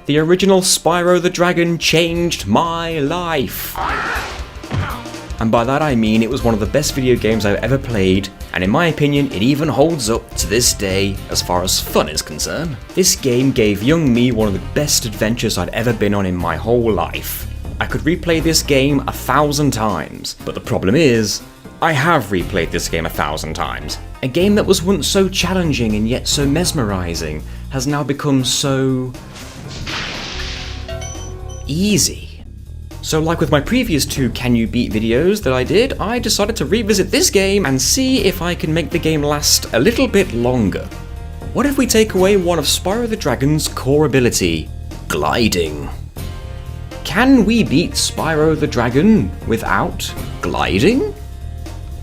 The original Spyro the Dragon changed my life. And by that I mean it was one of the best video games I've ever played, and in my opinion it even holds up to this day as far as fun is concerned. This game gave young me one of the best adventures I'd ever been on in my whole life. I could replay this game 1,000 times, but the problem is, I have replayed this game 1,000 times. A game that was once so challenging and yet so mesmerising has now become so easy. So like with my previous 2 Can You Beat videos that I did, I decided to revisit this game and see if I can make the game last a little bit longer. What if we take away one of Spyro the Dragon's core ability, gliding? Can we beat Spyro the Dragon without gliding?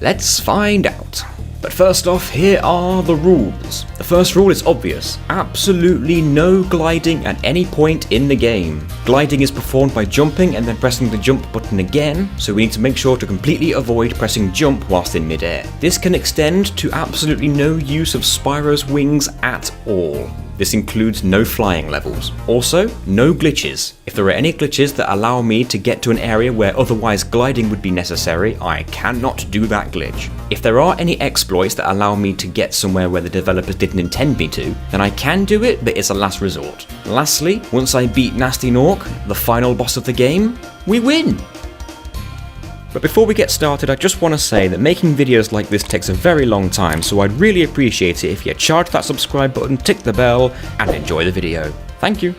Let's find out. But first off, here are the rules. The first rule is obvious. Absolutely no gliding at any point in the game. Gliding is performed by jumping and then pressing the jump button again, so we need to make sure to completely avoid pressing jump whilst in midair. This can extend to absolutely no use of Spyro's wings at all. This includes no flying levels. Also, no glitches. If there are any glitches that allow me to get to an area where otherwise gliding would be necessary, I cannot do that glitch. If there are any exploits that allow me to get somewhere where the developers didn't intend me to, then I can do it, but it's a last resort. Lastly, once I beat Nasty Nork, the final boss of the game, we win! But before we get started, I just want to say that making videos like this takes a very long time, so I'd really appreciate it if you charge that subscribe button, tick the bell, and enjoy the video. Thank you.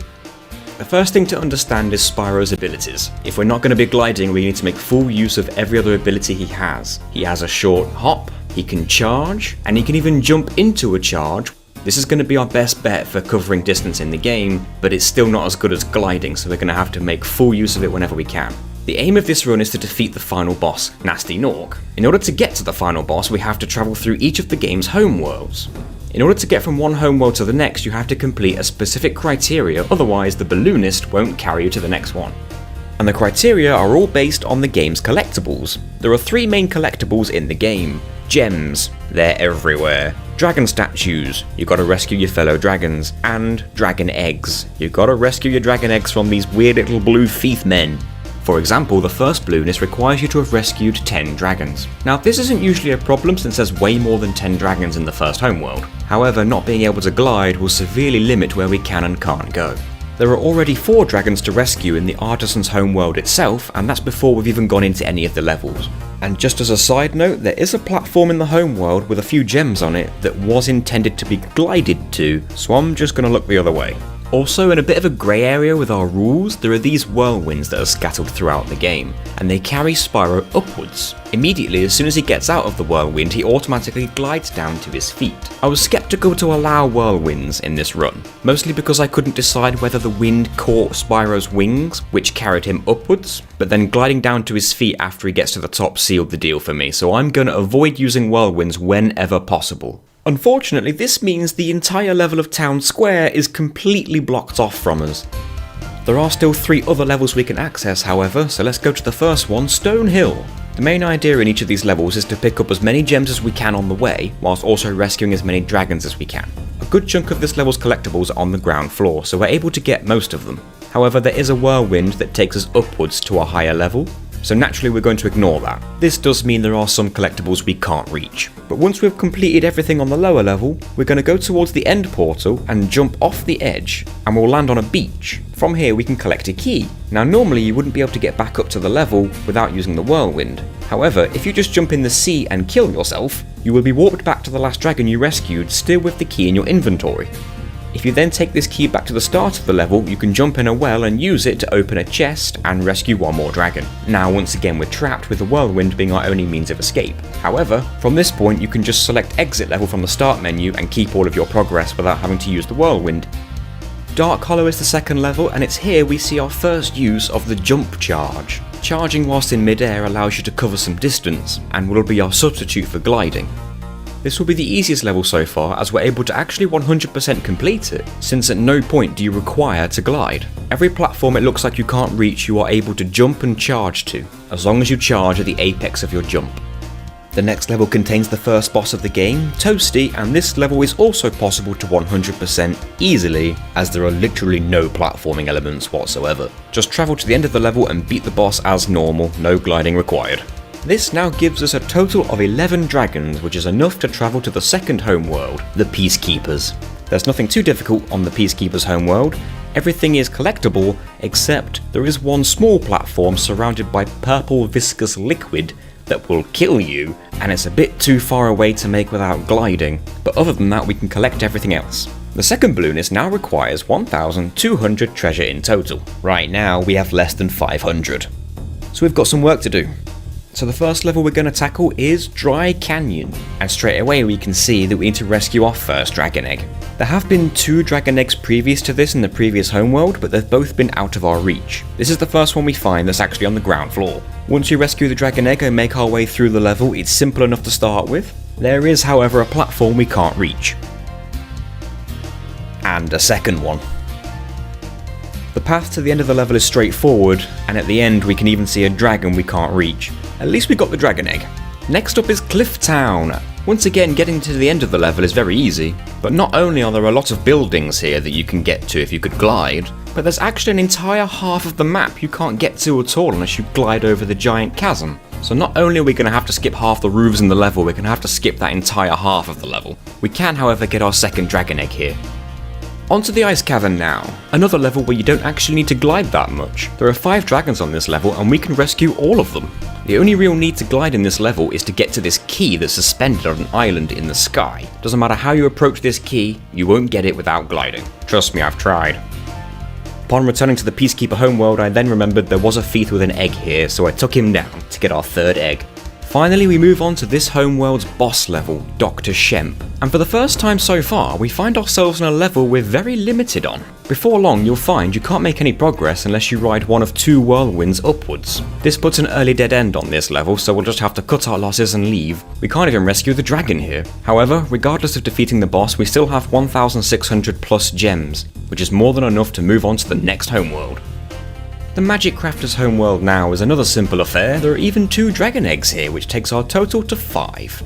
The first thing to understand is Spyro's abilities. If we're not going to be gliding, we need to make full use of every other ability he has. He has a short hop, he can charge, and he can even jump into a charge. This is going to be our best bet for covering distance in the game, but it's still not as good as gliding, so we're going to have to make full use of it whenever we can. The aim of this run is to defeat the final boss, Nasty Nork. In order to get to the final boss, we have to travel through each of the game's homeworlds. In order to get from one homeworld to the next, you have to complete a specific criteria, otherwise the balloonist won't carry you to the next one. And the criteria are all based on the game's collectibles. There are 3 main collectibles in the game. Gems, they're everywhere. Dragon statues, you gotta rescue your fellow dragons. And dragon eggs, you gotta rescue your dragon eggs from these weird little blue thief men. For example, the first balloonist requires you to have rescued 10 dragons. Now this isn't usually a problem since there's way more than 10 dragons in the first homeworld. However, not being able to glide will severely limit where we can and can't go. There are already 4 dragons to rescue in the Artisan's homeworld itself, and that's before we've even gone into any of the levels. And just as a side note, there is a platform in the homeworld with a few gems on it that was intended to be glided to, so I'm just gonna look the other way. Also, in a bit of a grey area with our rules, there are these whirlwinds that are scattered throughout the game, and they carry Spyro upwards. Immediately, as soon as he gets out of the whirlwind, he automatically glides down to his feet. I was skeptical to allow whirlwinds in this run, mostly because I couldn't decide whether the wind caught Spyro's wings, which carried him upwards, but then gliding down to his feet after he gets to the top sealed the deal for me, so I'm gonna avoid using whirlwinds whenever possible. Unfortunately, this means the entire level of Town Square is completely blocked off from us. There are still 3 other levels we can access, however, so let's go to the first one, Stone Hill. The main idea in each of these levels is to pick up as many gems as we can on the way, whilst also rescuing as many dragons as we can. A good chunk of this level's collectibles are on the ground floor, so we're able to get most of them. However, there is a whirlwind that takes us upwards to a higher level, so naturally we're going to ignore that. This does mean there are some collectibles we can't reach. But once we've completed everything on the lower level, we're going to go towards the end portal and jump off the edge, and we'll land on a beach. From here we can collect a key. Now normally you wouldn't be able to get back up to the level without using the whirlwind. However, if you just jump in the sea and kill yourself, you will be warped back to the last dragon you rescued, still with the key in your inventory. If you then take this key back to the start of the level, you can jump in a well and use it to open a chest and rescue one more dragon. Now once again we're trapped with the whirlwind being our only means of escape. However, from this point you can just select exit level from the start menu and keep all of your progress without having to use the whirlwind. Dark Hollow is the second level, and it's here we see our first use of the jump charge. Charging whilst in mid-air allows you to cover some distance, and will be our substitute for gliding. This will be the easiest level so far, as we're able to actually 100% complete it, since at no point do you require to glide. Every platform it looks like you can't reach you are able to jump and charge to, as long as you charge at the apex of your jump. The next level contains the first boss of the game, Toasty, and this level is also possible to 100% easily, as there are literally no platforming elements whatsoever. Just travel to the end of the level and beat the boss as normal, no gliding required. This now gives us a total of 11 dragons, which is enough to travel to the second homeworld, the Peacekeepers. There's nothing too difficult on the Peacekeepers homeworld. Everything is collectible, except there is one small platform surrounded by purple viscous liquid that will kill you, and it's a bit too far away to make without gliding, but other than that we can collect everything else. The second balloonist now requires 1,200 treasure in total. Right now we have less than 500. So we've got some work to do. So the first level we're going to tackle is Dry Canyon, and straight away we can see that we need to rescue our first dragon egg. There have been 2 dragon eggs previous to this in the previous homeworld, but they've both been out of our reach. This is the first one we find that's actually on the ground floor. Once you rescue the dragon egg and make our way through the level, it's simple enough to start with. There is, however, a platform we can't reach. And a second one. The path to the end of the level is straightforward, and at the end we can even see a dragon we can't reach. At least we got the dragon egg. Next up is Cliff Town. Once again, getting to the end of the level is very easy, but not only are there a lot of buildings here that you can get to if you could glide, but there's actually an entire half of the map you can't get to at all unless you glide over the giant chasm. So not only are we going to have to skip half the roofs in the level, we're going to have to skip that entire half of the level. We can, however, get our second dragon egg here. Onto the Ice Cavern now, another level where you don't actually need to glide that much. There are 5 dragons on this level and we can rescue all of them. The only real need to glide in this level is to get to this key that's suspended on an island in the sky. Doesn't matter how you approach this key, you won't get it without gliding. Trust me, I've tried. Upon returning to the Peacekeeper homeworld, I then remembered there was a thief with an egg here, so I took him down to get our third egg. Finally, we move on to this homeworld's boss level, Dr. Shemp. And for the first time so far, we find ourselves in a level we're very limited on. Before long, you'll find you can't make any progress unless you ride one of 2 whirlwinds upwards. This puts an early dead end on this level, so we'll just have to cut our losses and leave. We can't even rescue the dragon here. However, regardless of defeating the boss, we still have 1,600 plus gems, which is more than enough to move on to the next homeworld. The Magic Crafter's homeworld now is another simple affair. There are even 2 dragon eggs here, which takes our total to 5.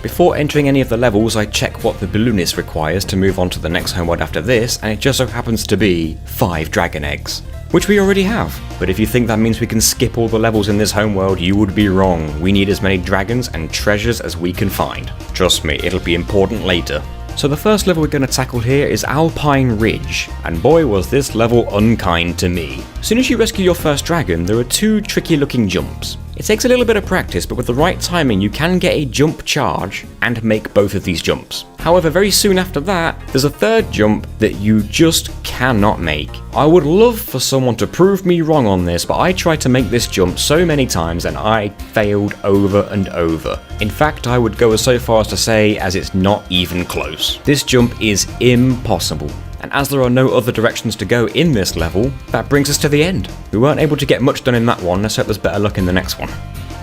Before entering any of the levels, I check what the balloonist requires to move on to the next homeworld after this, and it just so happens to be 5 dragon eggs, which we already have. But if you think that means we can skip all the levels in this homeworld, you would be wrong. We need as many dragons and treasures as we can find. Trust me, it'll be important later. So the first level we're going to tackle here is Alpine Ridge, and boy was this level unkind to me. As soon as you rescue your first dragon, there are 2 tricky looking jumps. It takes a little bit of practice, but with the right timing you can get a jump charge and make both of these jumps. However, very soon after that, there's a third jump that you just cannot make. I would love for someone to prove me wrong on this, but I tried to make this jump so many times and I failed over and over. In fact, I would go so far as to say as it's not even close. This jump is impossible. And as there are no other directions to go in this level, that brings us to the end. We weren't able to get much done in that one, let's hope there's better luck in the next one.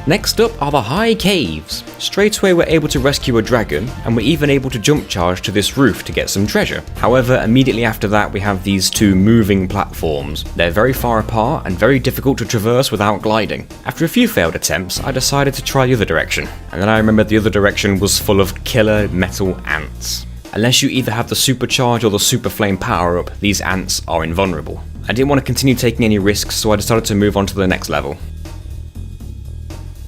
Next up are the High Caves. Straight away we're able to rescue a dragon, and we're even able to jump charge to this roof to get some treasure. However, immediately after that we have these 2 moving platforms. They're very far apart and very difficult to traverse without gliding. After a few failed attempts, I decided to try the other direction, and then I remembered the other direction was full of killer metal ants. Unless you either have the supercharge or the super flame power up, these ants are invulnerable. I didn't want to continue taking any risks, so I decided to move on to the next level.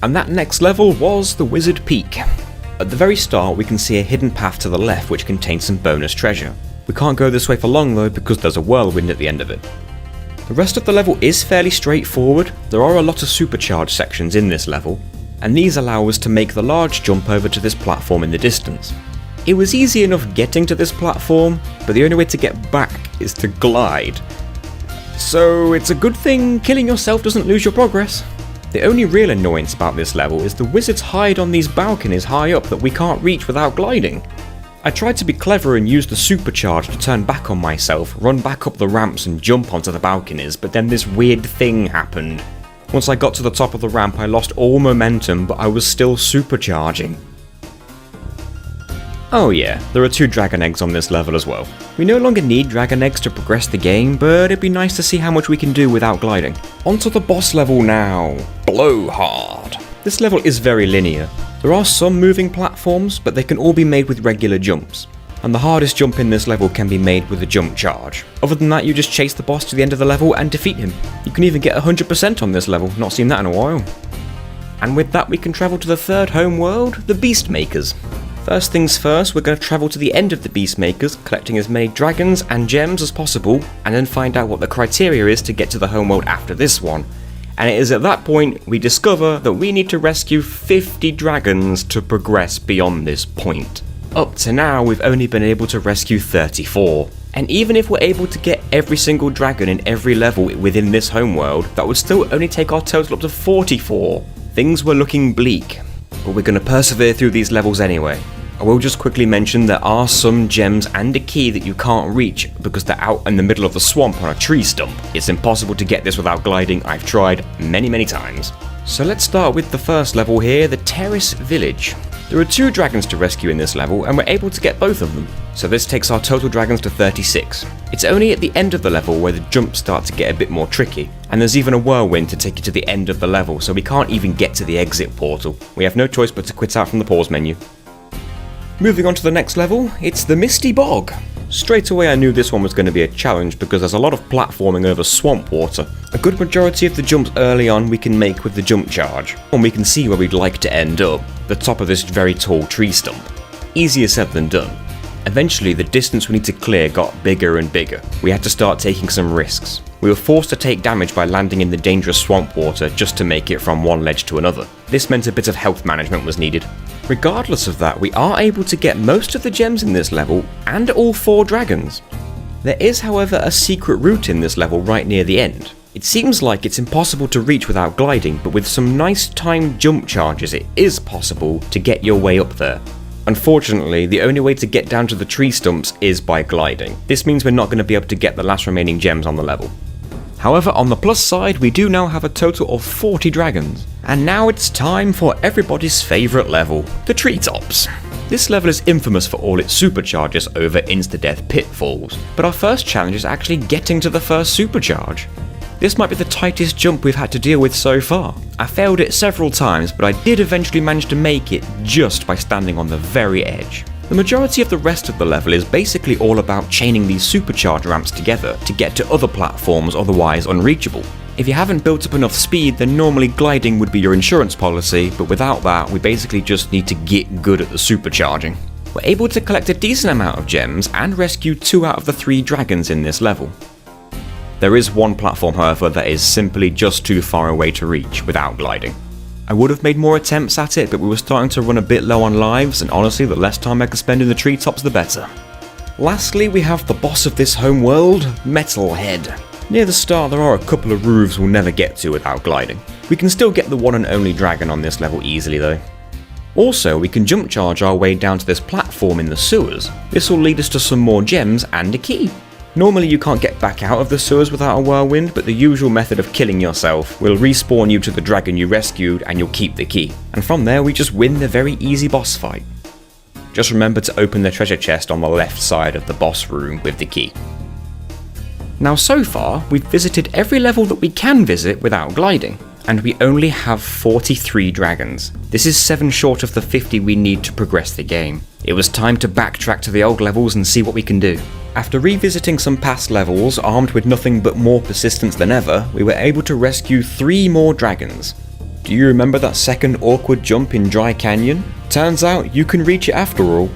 And that next level was the Wizard Peak. At the very start we can see a hidden path to the left which contains some bonus treasure. We can't go this way for long though because there's a whirlwind at the end of it. The rest of the level is fairly straightforward. There are a lot of supercharged sections in this level, and these allow us to make the large jump over to this platform in the distance. It was easy enough getting to this platform, but the only way to get back is to glide. So it's a good thing killing yourself doesn't lose your progress. The only real annoyance about this level is the wizards hide on these balconies high up that we can't reach without gliding. I tried to be clever and use the supercharge to turn back on myself, run back up the ramps and jump onto the balconies, but then this weird thing happened. Once I got to the top of the ramp I lost all momentum, but I was still supercharging. Oh yeah, there are 2 dragon eggs on this level as well. We no longer need dragon eggs to progress the game, but it'd be nice to see how much we can do without gliding. Onto the boss level now, Blowhard. This level is very linear. There are some moving platforms, but they can all be made with regular jumps. And the hardest jump in this level can be made with a jump charge. Other than that, you just chase the boss to the end of the level and defeat him. You can even get 100% on this level, not seen that in a while. And with that we can travel to the third home world, the Beast Makers. First things first, we're going to travel to the end of the Beast Makers, collecting as many dragons and gems as possible, and then find out what the criteria is to get to the home world after this one. And it is at that point we discover that we need to rescue 50 dragons to progress beyond this point. Up to now, we've only been able to rescue 34. And even if we're able to get every single dragon in every level within this homeworld, that would still only take our total up to 44. Things were looking bleak, but we're going to persevere through these levels anyway. I will just quickly mention there are some gems and a key that you can't reach because they're out in the middle of the swamp on a tree stump. It's impossible to get this without gliding, I've tried many times. So let's start with the first level here, the Terrace Village. There are 2 dragons to rescue in this level, and we're able to get both of them. So this takes our total dragons to 36. It's only at the end of the level where the jumps start to get a bit more tricky, and there's even a whirlwind to take you to the end of the level, so we can't even get to the exit portal. We have no choice but to quit out from the pause menu. Moving on to the next level, it's the Misty Bog. Straight away I knew this one was going to be a challenge because there's a lot of platforming over swamp water. A good majority of the jumps early on we can make with the jump charge, and we can see where we'd like to end up, the top of this very tall tree stump. Easier said than done. Eventually the distance we need to clear got bigger and bigger. We had to start taking some risks. We were forced to take damage by landing in the dangerous swamp water just to make it from one ledge to another. This meant a bit of health management was needed. Regardless of that, we are able to get most of the gems in this level, and all 4 dragons. There is however a secret route in this level right near the end. It seems like it's impossible to reach without gliding, but with some nice timed jump charges it is possible to get your way up there. Unfortunately, the only way to get down to the tree stumps is by gliding. This means we're not going to be able to get the last remaining gems on the level. However, on the plus side, we do now have a total of 40 dragons. And now it's time for everybody's favourite level, the treetops. This level is infamous for all its supercharges over insta-death pitfalls, but our first challenge is actually getting to the first supercharge. This might be the tightest jump we've had to deal with so far. I failed it several times, but I did eventually manage to make it just by standing on the very edge. The majority of the rest of the level is basically all about chaining these supercharge ramps together to get to other platforms otherwise unreachable. If you haven't built up enough speed, then normally gliding would be your insurance policy, but without that, we basically just need to get good at the supercharging. We're able to collect a decent amount of gems and rescue 2 out of the 3 dragons in this level. There is one platform, however, that is simply just too far away to reach without gliding. I would have made more attempts at it, but we were starting to run a bit low on lives, and honestly, the less time I could spend in the treetops, the better. Lastly, we have the boss of this home world, Metalhead. Near the start, there are a couple of roofs we'll never get to without gliding. We can still get the one and only dragon on this level easily though. Also, we can jump charge our way down to this platform in the sewers. This will lead us to some more gems and a key. Normally you can't get back out of the sewers without a whirlwind, but the usual method of killing yourself will respawn you to the dragon you rescued and you'll keep the key. And from there we just win the very easy boss fight. Just remember to open the treasure chest on the left side of the boss room with the key. Now so far, we've visited every level that we can visit without gliding, and we only have 43 dragons. This is 7 short of the 50 we need to progress the game. It was time to backtrack to the old levels and see what we can do. After revisiting some past levels, armed with nothing but more persistence than ever, we were able to rescue 3 more dragons. Do you remember that second awkward jump in Dry Canyon? Turns out you can reach it after all.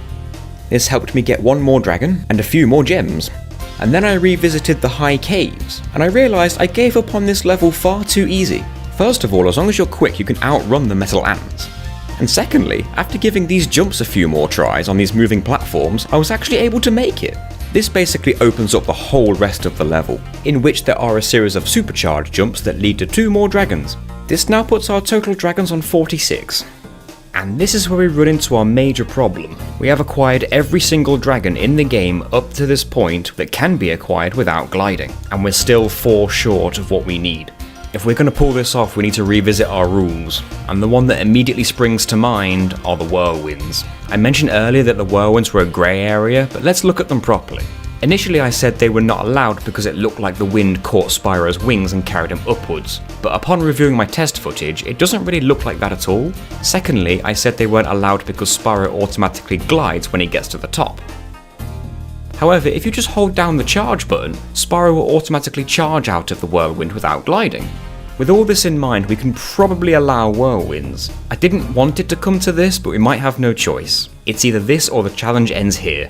This helped me get 1 more dragon and a few more gems. And then I revisited the high caves, and I realised I gave up on this level far too easy. First of all, as long as you're quick, you can outrun the metal ants. And secondly, after giving these jumps a few more tries on these moving platforms, I was actually able to make it. This basically opens up the whole rest of the level, in which there are a series of supercharged jumps that lead to 2 more dragons. This now puts our total dragons on 46. And this is where we run into our major problem. We have acquired every single dragon in the game up to this point that can be acquired without gliding, and we're still 4 short of what we need. If we're going to pull this off, we need to revisit our rules, and the one that immediately springs to mind are the whirlwinds. I mentioned earlier that the whirlwinds were a grey area, but let's look at them properly. Initially I said they were not allowed because it looked like the wind caught Spyro's wings and carried him upwards, but upon reviewing my test footage, it doesn't really look like that at all. Secondly, I said they weren't allowed because Spyro automatically glides when he gets to the top. However, if you just hold down the charge button, Spyro will automatically charge out of the whirlwind without gliding. With all this in mind, we can probably allow whirlwinds. I didn't want it to come to this, but we might have no choice. It's either this or the challenge ends here.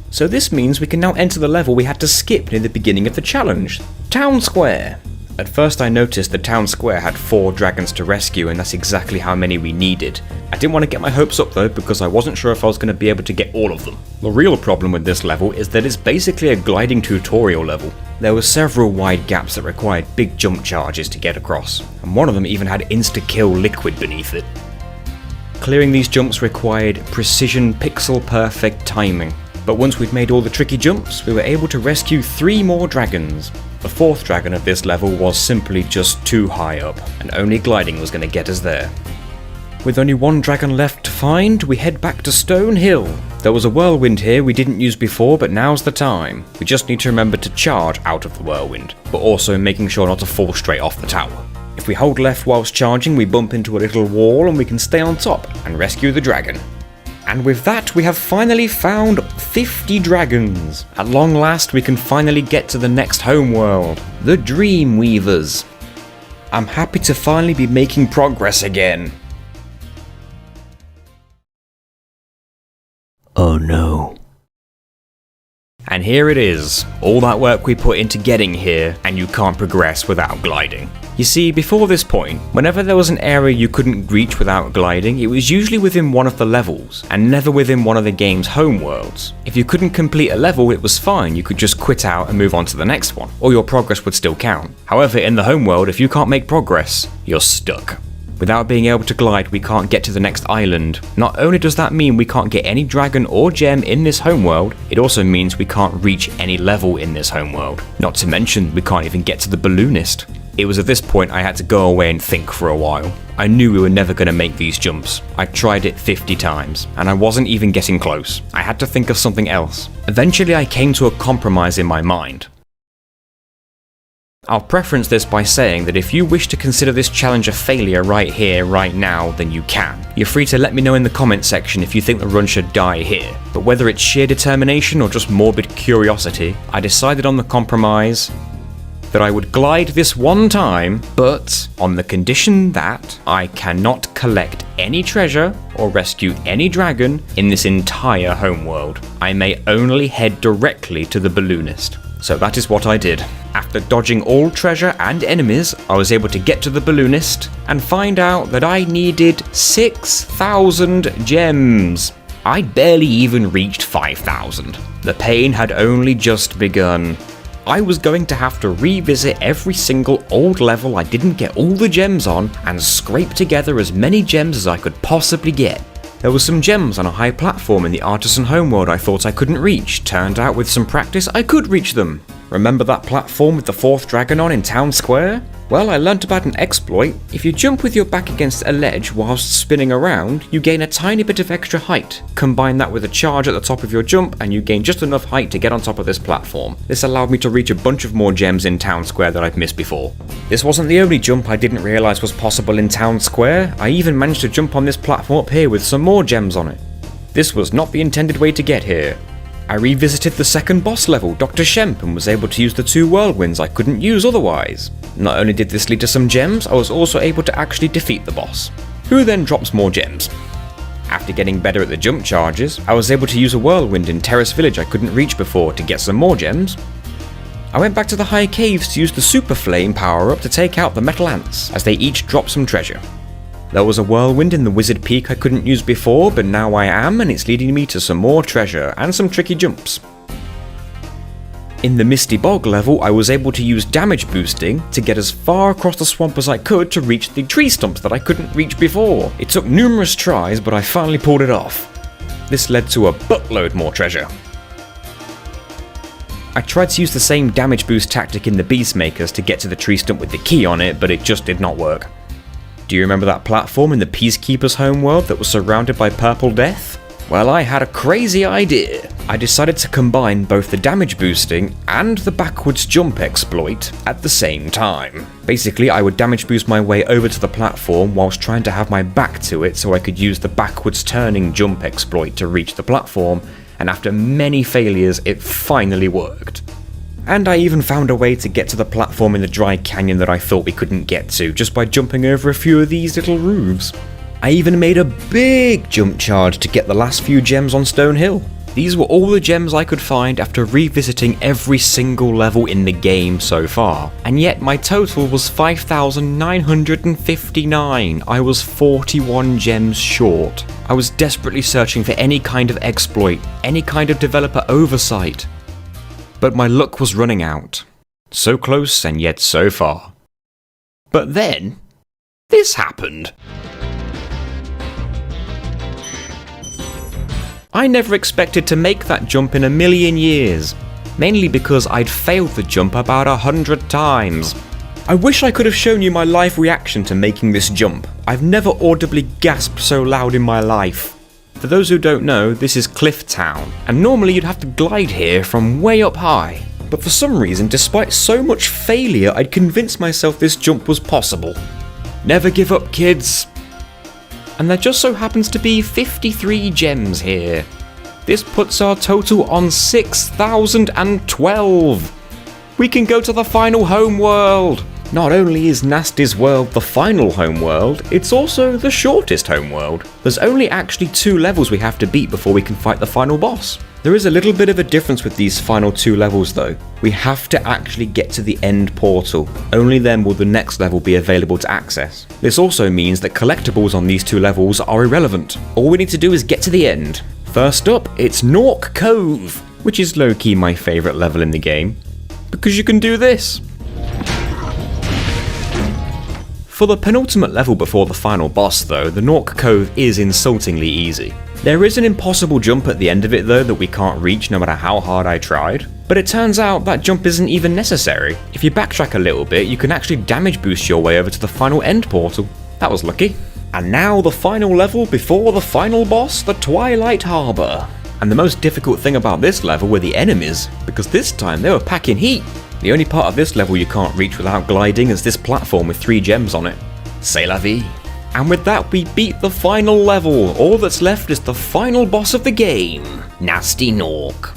So this means we can now enter the level we had to skip near the beginning of the challenge, Town Square. At first I noticed the town square had 4 dragons to rescue, and that's exactly how many we needed. I didn't want to get my hopes up though, because I wasn't sure if I was going to be able to get all of them. The real problem with this level is that it's basically a gliding tutorial level. There were several wide gaps that required big jump charges to get across, and one of them even had insta-kill liquid beneath it. Clearing these jumps required precision, pixel-perfect timing. But once we'd made all the tricky jumps, we were able to rescue 3 more dragons. The 4th dragon of this level was simply just too high up, and only gliding was going to get us there. With only 1 dragon left to find, we head back to Stone Hill. There was a whirlwind here we didn't use before, but now's the time. We just need to remember to charge out of the whirlwind, but also making sure not to fall straight off the tower. If we hold left whilst charging, we bump into a little wall and we can stay on top and rescue the dragon. And with that, we have finally found 50 dragons. At long last, we can finally get to the next homeworld, the Dream Weavers. I'm happy to finally be making progress again. Oh no. And here it is, all that work we put into getting here, and you can't progress without gliding. You see, before this point, whenever there was an area you couldn't reach without gliding, it was usually within one of the levels, and never within one of the game's homeworlds. If you couldn't complete a level, it was fine, you could just quit out and move on to the next one, or your progress would still count. However, in the homeworld, if you can't make progress, you're stuck. Without being able to glide, we can't get to the next island. Not only does that mean we can't get any dragon or gem in this homeworld, it also means we can't reach any level in this homeworld. Not to mention, we can't even get to the balloonist. It was at this point I had to go away and think for a while. I knew we were never going to make these jumps. I tried it 50 times, and I wasn't even getting close. I had to think of something else. Eventually I came to a compromise in my mind. I'll preference this by saying that if you wish to consider this challenge a failure right here, right now, then you can. You're free to let me know in the comment section if you think the run should die here, but whether it's sheer determination or just morbid curiosity, I decided on the compromise that I would glide this one time, but on the condition that I cannot collect any treasure or rescue any dragon in this entire homeworld. I may only head directly to the balloonist. So that is what I did. After dodging all treasure and enemies, I was able to get to the balloonist and find out that I needed 6,000 gems. I barely even reached 5,000. The pain had only just begun. I was going to have to revisit every single old level I didn't get all the gems on and scrape together as many gems as I could possibly get. There were some gems on a high platform in the Artisan homeworld I thought I couldn't reach. Turned out with some practice I could reach them. Remember that platform with the 4th dragon on in Town Square? Well, I learnt about an exploit. If you jump with your back against a ledge whilst spinning around, you gain a tiny bit of extra height. Combine that with a charge at the top of your jump and you gain just enough height to get on top of this platform. This allowed me to reach a bunch of more gems in Town Square that I'd missed before. This wasn't the only jump I didn't realise was possible in Town Square. I even managed to jump on this platform up here with some more gems on it. This was not the intended way to get here. I revisited the second boss level, Dr. Shemp, and was able to use the 2 whirlwinds I couldn't use otherwise. Not only did this lead to some gems, I was also able to actually defeat the boss, who then drops more gems. After getting better at the jump charges, I was able to use a whirlwind in TERRACE Village I couldn't reach before to get some more gems. I went back to the high caves to use the Super Flame power-up to take out the metal ants, as they each drop some treasure. There was a whirlwind in the Wizard Peak I couldn't use before, but now I am, and it's leading me to some more treasure and some tricky jumps. In the Misty Bog level, I was able to use damage boosting to get as far across the swamp as I could to reach the tree stumps that I couldn't reach before. It took numerous tries, but I finally pulled it off. This led to a buttload more treasure. I tried to use the same damage boost tactic in the Beastmakers to get to the tree stump with the key on it, but it just did not work. Do you remember that platform in the Peacekeeper's homeworld that was surrounded by purple death? Well, I had a crazy idea. I decided to combine both the damage boosting and the backwards jump exploit at the same time. Basically, I would damage boost my way over to the platform whilst trying to have my back to it so I could use the backwards turning jump exploit to reach the platform, and after many failures, it finally worked. And I even found a way to get to the platform in the dry canyon that I thought we couldn't get to just by jumping over a few of these little roofs. I even made a big jump charge to get the last few gems on Stone Hill. These were all the gems I could find after revisiting every single level in the game so far, and yet my total was 5,959. I was 41 gems short. I was desperately searching for any kind of exploit, any kind of developer oversight. But my luck was running out. So close and yet so far. But then, this happened. I never expected to make that jump in a million years, mainly because I'd failed the jump about 100 times. I wish I could have shown you my live reaction to making this jump. I've never audibly gasped so loud in my life. For those who don't know, this is Cliff Town, and normally you'd have to glide here from way up high. But for some reason, despite so much failure, I'd convinced myself this jump was possible. Never give up, kids. And there just so happens to be 53 gems here. This puts our total on 6,012. We can go to the final homeworld. Not only is Nasty's world the final homeworld, it's also the shortest homeworld. There's only actually 2 levels we have to beat before we can fight the final boss. There is a little bit of a difference with these final 2 levels though. We have to actually get to the end portal. Only then will the next level be available to access. This also means that collectibles on these 2 levels are irrelevant. All we need to do is get to the end. First up, it's Nork Cove, which is low-key my favourite level in the game, because you can do this. For the penultimate level before the final boss though, the Nork Cove is insultingly easy. There is an impossible jump at the end of it though that we can't reach no matter how hard I tried, but it turns out that jump isn't even necessary. If you backtrack a little bit, you can actually damage boost your way over to the final end portal. That was lucky. And now the final level before the final boss, the Twilight Harbour. And the most difficult thing about this level were the enemies, because this time they were packing heat. The only part of this level you can't reach without gliding is this platform with 3 gems on it. C'est la vie. And with that we beat the final level. All that's left is the final boss of the game, Nasty Nork.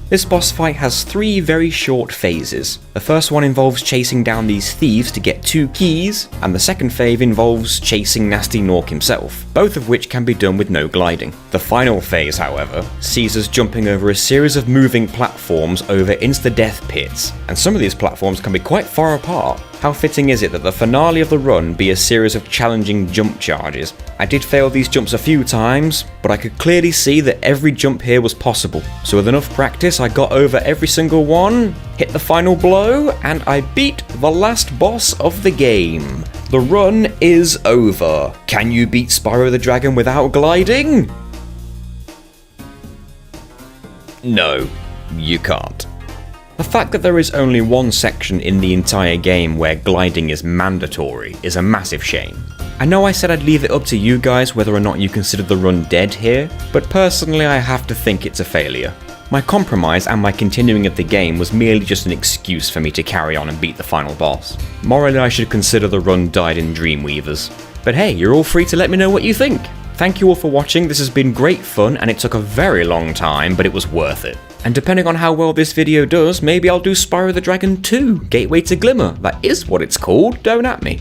This boss fight has 3 very short phases. The first one involves chasing down these thieves to get 2 keys, and the second phase involves chasing Nasty Nork himself, both of which can be done with no gliding. The final phase, however, sees us jumping over a series of moving platforms over insta-death pits, and some of these platforms can be quite far apart. How fitting is it that the finale of the run be a series of challenging jump charges? I did fail these jumps a few times, but I could clearly see that every jump here was possible. So with enough practice, I got over every single one, hit the final blow, and I beat the last boss of the game. The run is over. Can you beat Spyro the Dragon without gliding? No, you can't. The fact that there is only one section in the entire game where gliding is mandatory is a massive shame. I know I said I'd leave it up to you guys whether or not you consider the run dead here, but personally I have to think it's a failure. My compromise and my continuing of the game was merely just an excuse for me to carry on and beat the final boss. Morally I should consider the run died in Dreamweavers. But hey, you're all free to let me know what you think. Thank you all for watching, this has been great fun and it took a very long time, but it was worth it. And depending on how well this video does, maybe I'll do Spyro the Dragon 2, Gateway to Glimmer. That is what it's called, don't at me.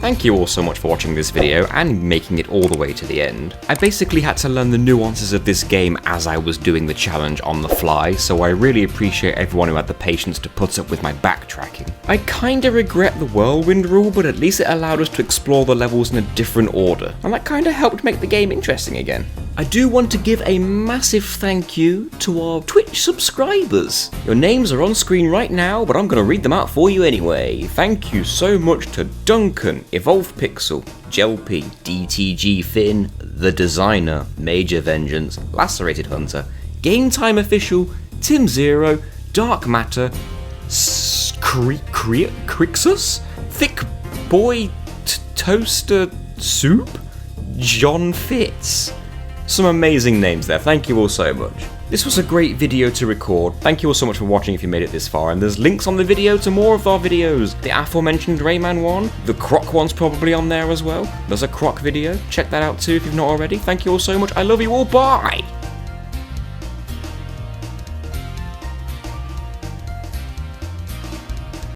Thank you all so much for watching this video and making it all the way to the end. I basically had to learn the nuances of this game as I was doing the challenge on the fly, so I really appreciate everyone who had the patience to put up with my backtracking. I kinda regret the whirlwind rule, but at least it allowed us to explore the levels in a different order, and that kinda helped make the game interesting again. I do want to give a massive thank you to our Twitch subscribers. Your names are on screen right now, but I'm going to read them out for you anyway. Thank you so much to Duncan, Evolved Pixel, Gelp, DTG Finn, The Designer, Major Vengeance, Lacerated Hunter, Game Time Official, Tim Zero, Dark Matter, Crixus, Thick Boy Toaster Soup, John Fitz. Some amazing names there, thank you all so much. This was a great video to record, thank you all so much for watching if you made it this far, and there's links on the video to more of our videos. The aforementioned Rayman one, the Croc one's probably on there as well. There's a Croc video, check that out too if you've not already. Thank you all so much, I love you all, bye!